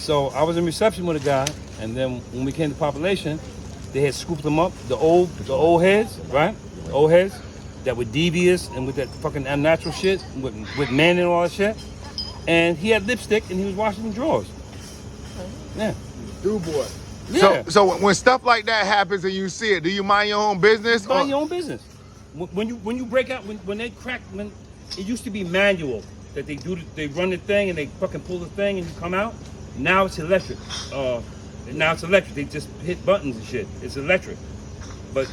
So I was in reception with a guy, and then when we came to population, they had scooped them up, the old heads, right? The old heads that were devious and with that fucking unnatural shit, with men and all that shit. And he had lipstick and he was washing the drawers. Yeah. Dude, boy. Yeah. So when stuff like that happens and you see it, do you mind your own business? Mind your own business. When you break out, when they crack, when it used to be manual that they run the thing and they fucking pull the thing and you come out. Now it's electric. They just hit buttons and shit. It's electric. But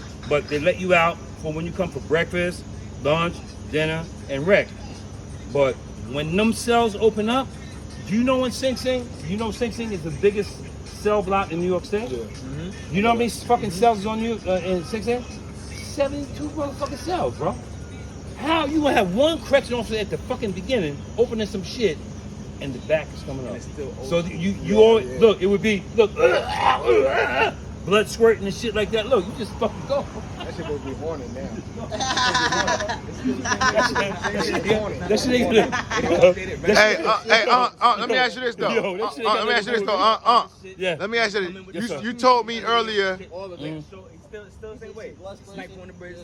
they let you out for when you come for breakfast, lunch, dinner, and rec. But when them cells open up, do you know in Sing Sing? You know Sing Sing is the biggest cell block in New York State? Yeah. Mm-hmm. You know how many fucking cells is on you in Sing Sing? 72 motherfucking cells, bro. How you gonna have one correction officer at the fucking beginning opening some shit and the back is coming up? So you always look. It would be blood squirting and shit like that. Look, you just fucking go. That shit would be horny now. That shit ain't good. Let me ask you this though. Let me ask you this though. Yeah. Let me ask you this. You told me earlier. Still the same way. Like on the bridge,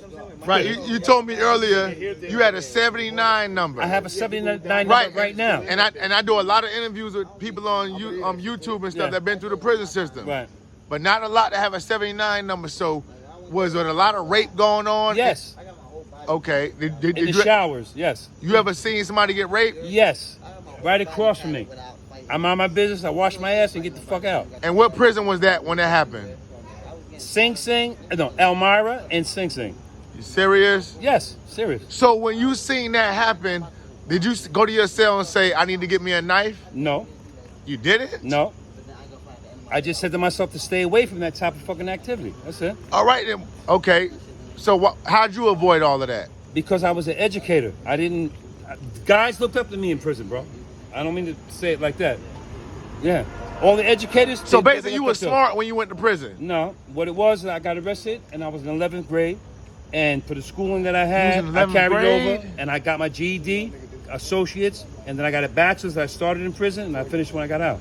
Right. You told me earlier you had a 79 number. I have a 79 number right now. And I do a lot of interviews with people on YouTube and stuff that've been through the prison system. Right. But not a lot that have a 79 number. So was there a lot of rape going on? Yes. Okay. In the showers, yes. You ever seen somebody get raped? Yes. Right across from me. I'm on my business. I wash my ass and get the fuck out. And what prison was that when that happened? Elmira and Sing Sing. You serious? Yes, serious. So when you seen that happen, did you go to your cell and say, I need to get me a knife? No. You didn't? No. I just said to myself to stay away from that type of fucking activity. That's it. All right then. Okay. So how'd you avoid all of that? Because I was an educator. Guys looked up to me in prison, bro. I don't mean to say it like that. Yeah. All the educators. So basically you were smart when you went to prison? No. What it was, I got arrested and I was in 11th grade. And for the schooling that I had, I carried over and I got my GED, associates, and then I got a bachelor's that I started in prison and I finished when I got out.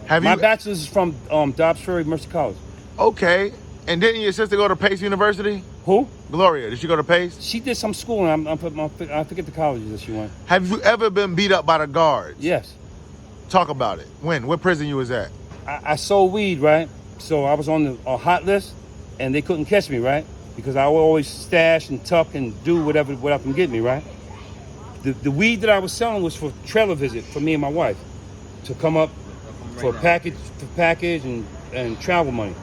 My bachelor's is from Dobbs Ferry Mercy College. Okay. And didn't your sister go to Pace University? Who? Gloria. Did she go to Pace? She did some schooling. I forget the colleges that she went. Have you ever been beat up by the guards? Yes. Talk about it. When? What prison you was at? I sold weed, right? So I was on the hot list, and they couldn't catch me, right? Because I would always stash and tuck and do whatever can get me, right? The weed that I was selling was for trailer visit for me and my wife to come up for package and travel money,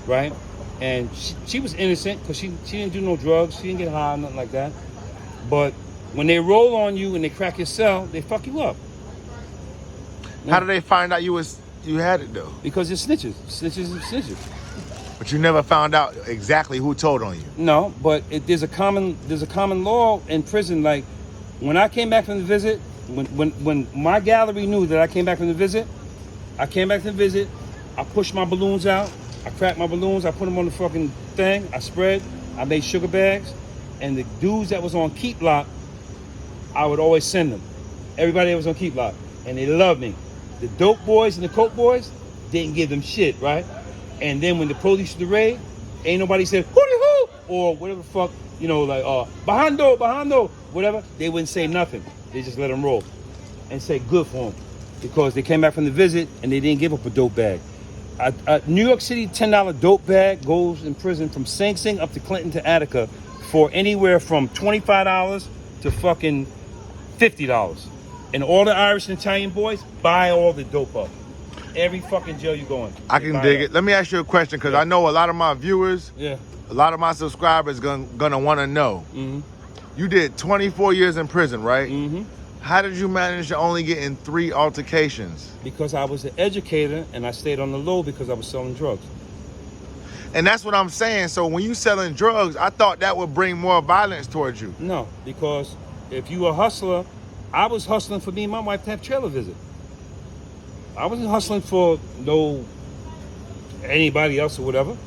right? And she was innocent because she didn't do no drugs, she didn't get high, nothing like that. But when they roll on you and they crack your cell, they fuck you up. How did they find out you had it though? Because it's snitches. But you never found out exactly who told on you. No, but there's a common law in prison. Like when I came back from the visit, when my gallery knew that I came back from the visit, I pushed my balloons out, I cracked my balloons, I put them on the fucking thing, I spread, I made sugar bags, and the dudes that was on keep lock, I would always send them. Everybody that was on keep lock, and they loved me. The dope boys and the coke boys didn't give them shit, right? And then when the police used to raid, ain't nobody said, hooty-hoo, or whatever the fuck, like, bajando, whatever. They wouldn't say nothing. They just let them roll and say good for them because they came back from the visit and they didn't give up a dope bag. A New York City $10 dope bag goes in prison from Sing Sing up to Clinton to Attica for anywhere from $25 to fucking $50. And all the Irish and Italian boys buy all the dope up. Every fucking jail you go in. I can dig it. Let me ask you a question because I know a lot of my viewers, a lot of my subscribers gonna want to know. Mm-hmm. You did 24 years in prison, right? Mm-hmm. How did you manage to only get in 3 altercations? Because I was an educator and I stayed on the low because I was selling drugs. And that's what I'm saying. So when you selling drugs, I thought that would bring more violence towards you. No, because if you a hustler, I was hustling for me and my wife to have trailer visit. I wasn't hustling for anybody else or whatever.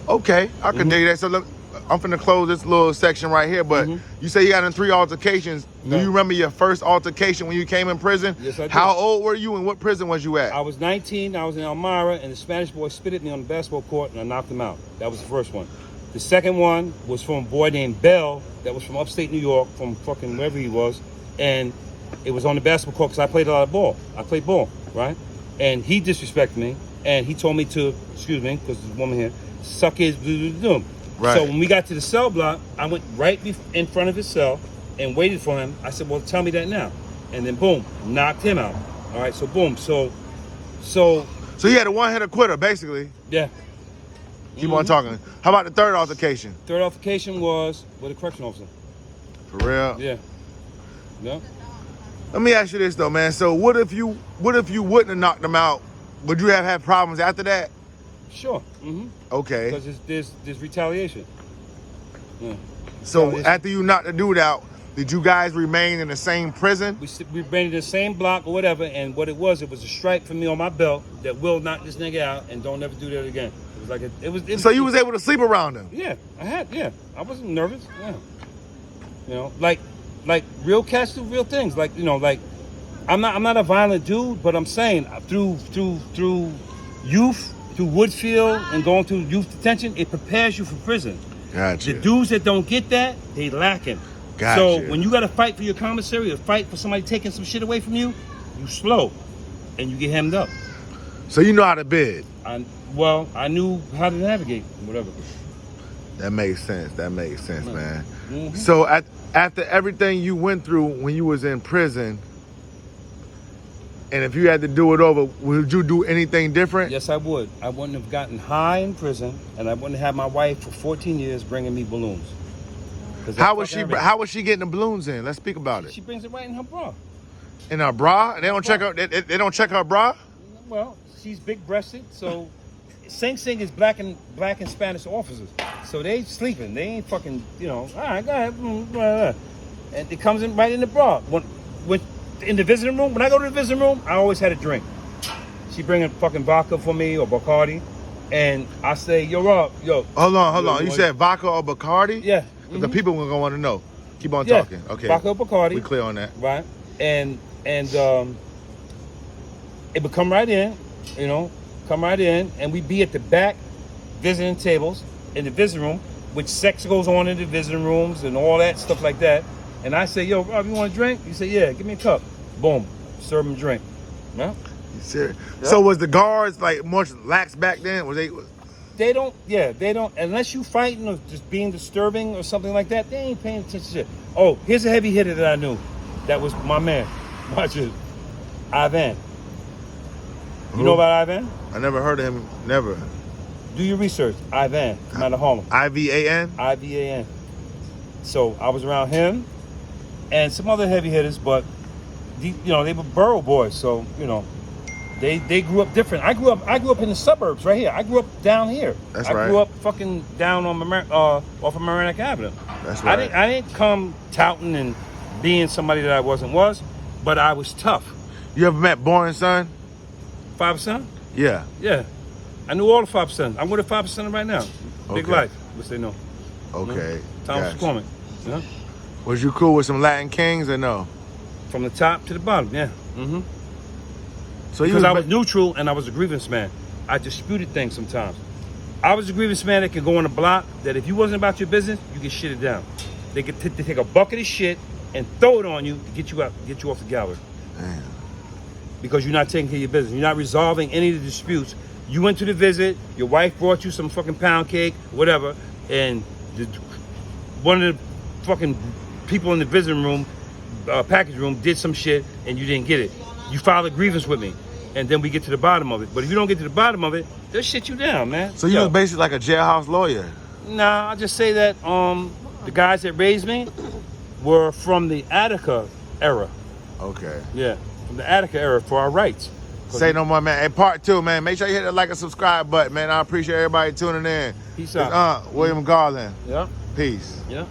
Okay, I can dig that. So look, finna close this little section right here, but you say you got in 3 altercations. Do you remember your first altercation when you came in prison? Yes, I do. How old were you and what prison was you at? I was 19, I was in Elmira, and the Spanish boy spit at me on the basketball court, and I knocked him out. That was the first one. The second one was from a boy named Bell, that was from upstate New York, from fucking wherever he was, and it was on the basketball court because I played a lot of ball. I played ball, right? And he disrespected me, and he told me to, excuse me, because there's a woman here, suck his do. Right. So when we got to the cell block, I went right in front of his cell and waited for him. I said, well, tell me that now. And then boom, knocked him out. All right, so boom, so you had a one-hitter quitter, basically. yeah. Keep on talking. How about the third altercation? Third altercation was with a correction officer. For real? Yeah. Yeah. Let me ask you this though, man. So what if you wouldn't have knocked them out? Would you have had problems after that? Sure. Okay. Because there's retaliation. Yeah. So retaliation. after you knocked the dude out, did you guys remain in the same prison? We ran in the same block or whatever, and what it was a stripe for me on my belt that will knock this nigga out and don't ever do that again. It was like it was. So you was able to sleep around him? Yeah, I wasn't nervous. Yeah. You know, like real cats do real things. Like, you know, like I'm not a violent dude, but I'm saying through youth, through Woodfield and going through youth detention, it prepares you for prison. Gotcha. The dudes that don't get that, they lacking. Gotcha. So when you got to fight for your commissary or fight for somebody taking some shit away from you, you slow and you get hemmed up. So you know how to bid? I knew how to navigate, whatever. That makes sense. That makes sense, man. So after everything you went through when you was in prison, and if you had to do it over, would you do anything different? Yes, I would. I wouldn't have gotten high in prison, and I wouldn't have my wife for 14 years bringing me balloons. How was she getting the balloons in? Let's speak about it. She brings it right in her bra. In her bra? They don't check her. They don't check her bra. Well, she's big-breasted, so Sing Sing is black and Spanish officers, so they sleeping. They ain't fucking, you know. All right, go ahead. And it comes in right in the bra. When in the visiting room, when I go to the visiting room, I always had a drink. She bringing fucking vodka for me or Bacardi, and I say, yo, Rob, yo. Hold on. You said vodka or Bacardi? Yeah. The people are gonna want to know. Keep on talking. Okay. Vodka or Bacardi. We clear on that. Right. And it would come right in, you know, and we'd be at the back visiting tables in the visiting room, which sex goes on in the visiting rooms and all that stuff like that. And I say, yo, Rob, you want a drink? You say, yeah, give me a cup. Boom, serve him a drink. Yeah. You serious? Yeah. So was the guards like much lax back then? Was they? They don't, unless you fighting or just being disturbing or something like that, they ain't paying attention to shit. Oh, here's a heavy hitter that I knew. That was my man. Watch it. Ivan. You know about Ivan? I never heard of him. Never. Do your research. Ivan. Come out of Harlem. IVAN? IVAN. So I was around him and some other heavy hitters, but you know, they were borough boys, so you know, they grew up different. I grew up in the suburbs right here. I grew up down here. That's I right. grew up fucking down on off of Maranic Avenue. That's right. I didn't come touting and being somebody that I wasn't, but I was tough. You ever met Born Son? 5%? Yeah. Yeah. I knew all the 5%. I'm with the 5% right now. Big Okay. life, which they know. Okay. Thomas Gotcha. McCormick. Yeah. Was you cool with some Latin kings or no? From the top to the bottom, yeah. Mm-hmm. So Because I was neutral and I was a grievance man. I disputed things sometimes. I was a grievance man that could go on a block that if you wasn't about your business, you get shitted down. They could take a bucket of shit and throw it on you to get you off the gallery. Damn. Because you're not taking care of your business. You're not resolving any of the disputes. You went to the visit, your wife brought you some fucking pound cake, whatever, and one of the fucking people in the visiting room, package room, did some shit and you didn't get it. You filed a grievance with me, and then we get to the bottom of it. But if you don't get to the bottom of it, they'll shit you down, man. So you was basically like a jailhouse lawyer? Nah, I'll just say that the guys that raised me were from the Attica era. Okay. Yeah, from the Attica era for our rights. Say no more, man. Hey, part 2, man. Make sure you hit the like and subscribe button, man. I appreciate everybody tuning in. Peace out. William Garland. Yeah. Peace. Yeah.